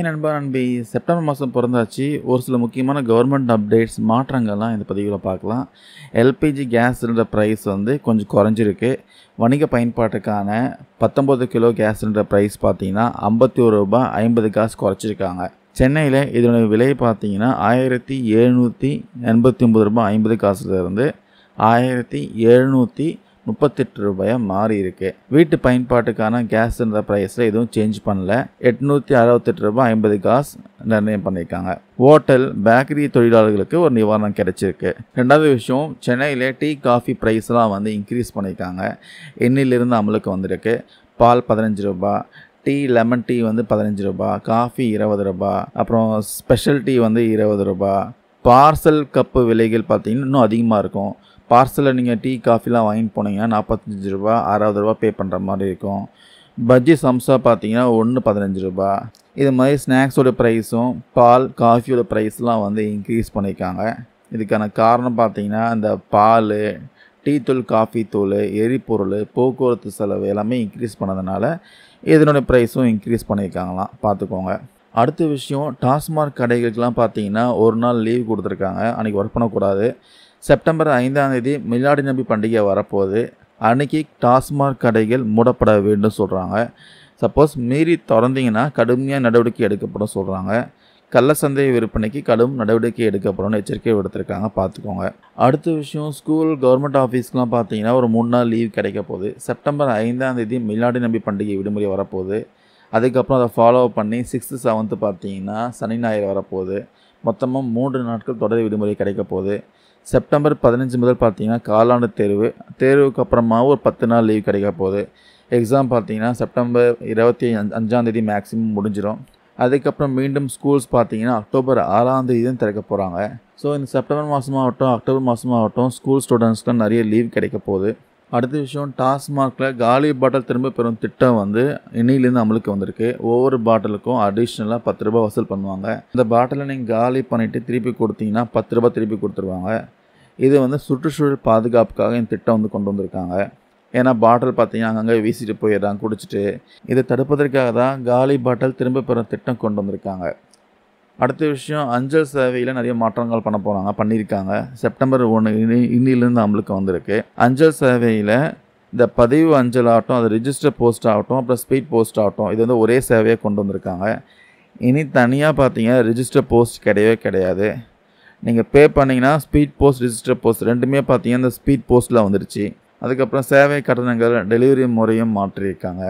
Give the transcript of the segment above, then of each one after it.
நண்பா நண்பி செப்டம்பர் மாதம் பிறந்தாச்சு. ஒரு சில முக்கியமான கவர்மெண்ட் அப்டேட்ஸ் மாற்றங்கள்லாம் இந்த பதிவில் பார்க்கலாம். எல்பிஜி கேஸ் சிலிண்டர் ப்ரைஸ் வந்து கொஞ்சம் குறைஞ்சிருக்கு. வணிக பயன்பாட்டுக்கான 19 கிலோ கேஸ் சிலிண்டர் ப்ரைஸ் பார்த்தீங்கன்னா ₹51.50 குறைச்சிருக்காங்க. சென்னையில் இதனுடைய விலை பார்த்தீங்கன்னா ₹1789.50 ₹1738 மாறி இருக்கு. வீட்டு பயன்பாட்டுக்கான கேஸ் சிலிண்டர் ப்ரைஸில் எதுவும் சேஞ்ச் பண்ணல. ₹868.50 நிர்ணயம் பண்ணியிருக்காங்க. ஹோட்டல் பேக்கரி தொழிலாளர்களுக்கு ஒரு நிவாரணம் கிடைச்சிருக்கு. ரெண்டாவது விஷயம், சென்னையில் டீ காஃபி ப்ரைஸ்லாம் வந்து இன்க்ரீஸ் பண்ணியிருக்காங்க. இன்னிலிருந்து அமலுக்கு வந்திருக்கு. பால் ₹15, டீ லெமன் டீ வந்து ₹15, காஃபி ₹20, அப்புறம் ஸ்பெஷல் டீ வந்து ₹20. பார்சல் கப்பு விலைகள் பார்த்தீங்கன்னா இன்னும் அதிகமாக இருக்கும். பார்சலில் நீங்கள் டீ காஃபிலாம் வாங்கிட்டு போனீங்கன்னா ₹45, ₹60 பே பண்ணுற மாதிரி இருக்கும். பஜ்ஜி சம்சா பார்த்தீங்கன்னா ஒன்று ₹15. இது மாதிரி ஸ்நாக்ஸோட ப்ரைஸும் பால் காஃபியோட ப்ரைஸ்லாம் வந்து இன்க்ரீஸ் பண்ணியிருக்காங்க. இதுக்கான காரணம் பார்த்தீங்கன்னா இந்த பால், டீ தூள், காஃபி தூள், எரிபொருள், போக்குவரத்து செலவு எல்லாமே இன்க்ரீஸ் பண்ணதுனால இதனுடைய ப்ரைஸும் இன்க்ரீஸ் பண்ணியிருக்காங்களாம், பார்த்துக்கோங்க. அடுத்த விஷயம், டாஸ்மாக் கடைகளுக்கெலாம் பார்த்தீங்கன்னா ஒரு நாள் லீவ் கொடுத்துருக்காங்க. அன்றைக்கி ஒர்க் பண்ணக்கூடாது. செப்டம்பர் 5 மிலாடி நபி பண்டிகை வரப்போகுது. அன்றைக்கி டாஸ்மாக் கடைகள் மூடப்பட வேண்டும் சொல்கிறாங்க. சப்போஸ் மீறி திறந்தீங்கன்னா கடுமையாக நடவடிக்கை எடுக்கப்படும் சொல்கிறாங்க. கள்ளச்சந்தை விற்பனைக்கு கடும் நடவடிக்கை எடுக்கப்படும் எச்சரிக்கை விடுத்திருக்காங்க, பார்த்துக்கோங்க. அடுத்த விஷயம், ஸ்கூல் கவர்மெண்ட் ஆஃபீஸ்க்கெலாம் பார்த்தீங்கன்னா ஒரு 3 நாள் லீவ் கிடைக்க போகுது. செப்டம்பர் 5 மிலாடி நபி பண்டிகை விடுமுறை வரப்போகுது. அதுக்கப்புறம் அதை ஃபாலோ பண்ணி 6th 7th பார்த்தீங்கன்னா சனி ஞாயிறு வரப்போகுது. மொத்தமாக 3 நாட்கள் தொடர் விடுமுறை கிடைக்க போகுது. செப்டம்பர் 15 முதல் பார்த்தீங்கன்னா காலாண்டு தேர்வுக்கு அப்புறமா ஒரு 10 நாள் லீவ் கிடைக்க போகுது. எக்ஸாம் பார்த்தீங்கன்னா செப்டம்பர் 25 மேக்ஸிமம் முடிஞ்சிடும். அதுக்கப்புறம் மீண்டும் ஸ்கூல்ஸ் பார்த்தீங்கன்னா அக்டோபர் 6 திறக்க போகிறாங்க. ஸோ இந்த செப்டம்பர் மாதமாகட்டும் அக்டோபர் மாதமாகட்டும் ஸ்கூல் ஸ்டூடெண்ட்ஸ்க்குலாம் நிறைய லீவ் கிடைக்க போகுது. அடுத்த விஷயம், டாஸ்மாகில் காலி பாட்டில் திரும்ப பெறும் திட்டம் வந்து இன்னிலேருந்து அமலுக்கு வந்திருக்கு. ஒவ்வொரு பாட்டிலுக்கும் அடிஷ்னலாக ₹10 வசூல் பண்ணுவாங்க. இந்த பாட்டிலை நீங்கள் காலி பண்ணிவிட்டு திருப்பி கொடுத்தீங்கன்னா ₹10 திருப்பி கொடுத்துருவாங்க. இது வந்து சுற்றுச்சூழல் பாதுகாப்புக்காக இந்த திட்டம் வந்து கொண்டு வந்திருக்காங்க. ஏன்னா பாட்டில் பார்த்தீங்கன்னா அங்கங்கே வீசிட்டு போயிடுறாங்க குடிச்சிட்டு. இதை தடுப்பதற்காக தான் காலி பாட்டில் திரும்ப பெறும் திட்டம் கொண்டு வந்திருக்காங்க. அடுத்த விஷயம், அஞ்சல் சேவையில் நிறைய மாற்றங்கள் பண்ணியிருக்காங்க. செப்டம்பர் 1 இன்னிலிருந்து அமலுக்கு வந்திருக்கு. அஞ்சல் சேவையில் இந்த பதிவு அஞ்சல் ஆகட்டும், அது ரிஜிஸ்டர் போஸ்ட் ஆகட்டும், அப்புறம் ஸ்பீட் போஸ்ட் ஆகட்டும், இது வந்து ஒரே சேவையை கொண்டு வந்திருக்காங்க. இனி தனியாக பார்த்தீங்கன்னா ரிஜிஸ்டர் போஸ்ட் கிடையாது. நீங்கள் பே பண்ணிங்கன்னா ஸ்பீட் போஸ்ட், ரிஜிஸ்டர் போஸ்ட் ரெண்டுமே பார்த்தீங்கன்னா இந்த ஸ்பீட் போஸ்ட்டில் வந்துருச்சு. அதுக்கப்புறம் சேவை கட்டணங்கள், டெலிவரி முறையும் மாற்றியிருக்காங்க.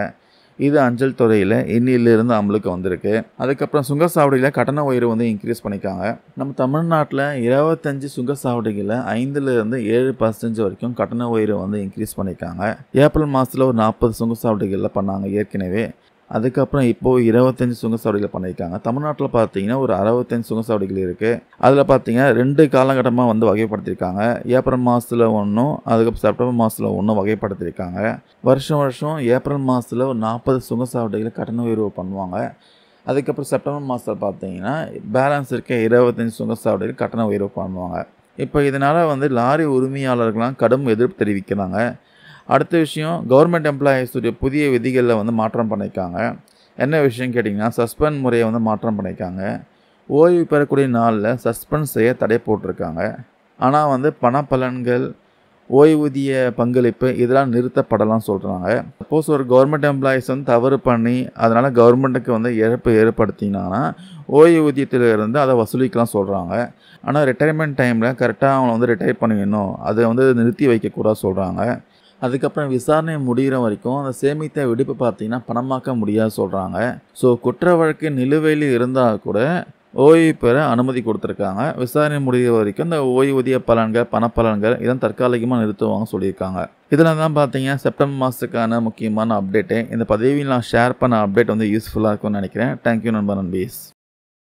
இது அஞ்சல் துறையில் இன்னிலிருந்து அமலுக்கு வந்திருக்கு. அதுக்கப்புறம் சுங்கச்சாவடியில் கட்டண உயர்வு வந்து இன்க்ரீஸ் பண்ணியிருக்காங்க. நம்ம தமிழ்நாட்டில் 25 சுங்கச்சாவடிகளில் 5லிருந்து 7% வரைக்கும் கட்டண உயர்வு வந்து இன்க்ரீஸ் பண்ணியிருக்காங்க. ஏப்ரல் மாதத்தில் ஒரு 40 சுங்கச்சாவடிகளில் பண்ணாங்க ஏற்கனவே. அதுக்கப்புறம் இப்போது 25 சுங்கச்சாவடிகள் பண்ணியிருக்காங்க. தமிழ்நாட்டில் பார்த்தீங்கன்னா ஒரு 65 சுங்கச்சாவடிகள் இருக்குது. அதில் பார்த்தீங்கன்னா 2 காலகட்டமாக வந்து வகைப்படுத்தியிருக்காங்க. ஏப்ரல் மாதத்தில் ஒன்றும், அதுக்கப்புறம் செப்டம்பர் மாதத்தில் ஒன்றும் வகைப்படுத்தியிருக்காங்க. வருஷம் ஏப்ரல் மாதத்தில் ஒரு 40 சுங்கச்சாவடிகள் கட்டண உயர்வு பண்ணுவாங்க. அதுக்கப்புறம் செப்டம்பர் மாதத்தில் பார்த்தீங்கன்னா பேலன்ஸ் இருக்க 25 சுங்கச்சாவடிகள் கட்டண உயர்வு பண்ணுவாங்க. இப்போ இதனால் வந்து லாரி உரிமையாளர்கள்லாம் கடும் எதிர்ப்பு தெரிவிக்கிறாங்க. அடுத்த விஷயம், கவர்மெண்ட் எம்ப்ளாயீஸுடைய புதிய விதிகளில் வந்து மாற்றம் பண்ணியிருக்காங்க. என்ன விஷயம் கேட்டிங்கன்னா, சஸ்பெண்ட் முறையை வந்து மாற்றம் பண்ணியிருக்காங்க. ஓய்வு பெறக்கூடிய நாளில் சஸ்பெண்ட் செய்ய தடை போட்டிருக்காங்க. ஆனால் வந்து பணப்பலன்கள், ஓய்வூதிய பங்களிப்பு இதெல்லாம் நிறுத்தப்படலாம் சொல்கிறாங்க. சப்போஸ் ஒரு கவர்மெண்ட் எம்ப்ளாயீஸ் வந்து தவறு பண்ணி அதனால் கவர்மெண்ட்டுக்கு வந்து இழப்பு ஏற்படுத்தினாங்கன்னா ஓய்வூதியத்திலிருந்து அதை வசூலிக்கலாம் சொல்கிறாங்க. ஆனால் ரிட்டையர்மெண்ட் டைமில் கரெக்டாக அவங்கள வந்து ரிட்டையர் பண்ணிடணும், அதை வந்து நிறுத்தி வைக்கக்கூடாது சொல்கிறாங்க. அதுக்கப்புறம் விசாரணை முடிகிற வரைக்கும் அந்த சேமித்த விடுப்பு பார்த்தீங்கன்னா பணமாக்க முடியாது சொல்கிறாங்க. ஸோ குற்ற வழக்கு நிலுவையில் இருந்தால் கூட ஓய்வு பெற அனுமதி கொடுத்துருக்காங்க. விசாரணை முடிகிற வரைக்கும் இந்த ஓய்வூதிய பலன்கள், பணப்பலன்கள் இதெல்லாம் தற்காலிகமாக நிறுத்துவாங்க சொல்லியிருக்காங்க. இதில் தான் பார்த்தீங்கன்னா செப்டம்பர் மாதத்துக்கான முக்கியமான அப்டேட்டு. இந்த பதிவில் நான் ஷேர் பண்ண அப்டேட் வந்து யூஸ்ஃபுல்லாக இருக்கும்னு நினைக்கிறேன். தேங்க்யூ நண்பா நண்பீஸ்.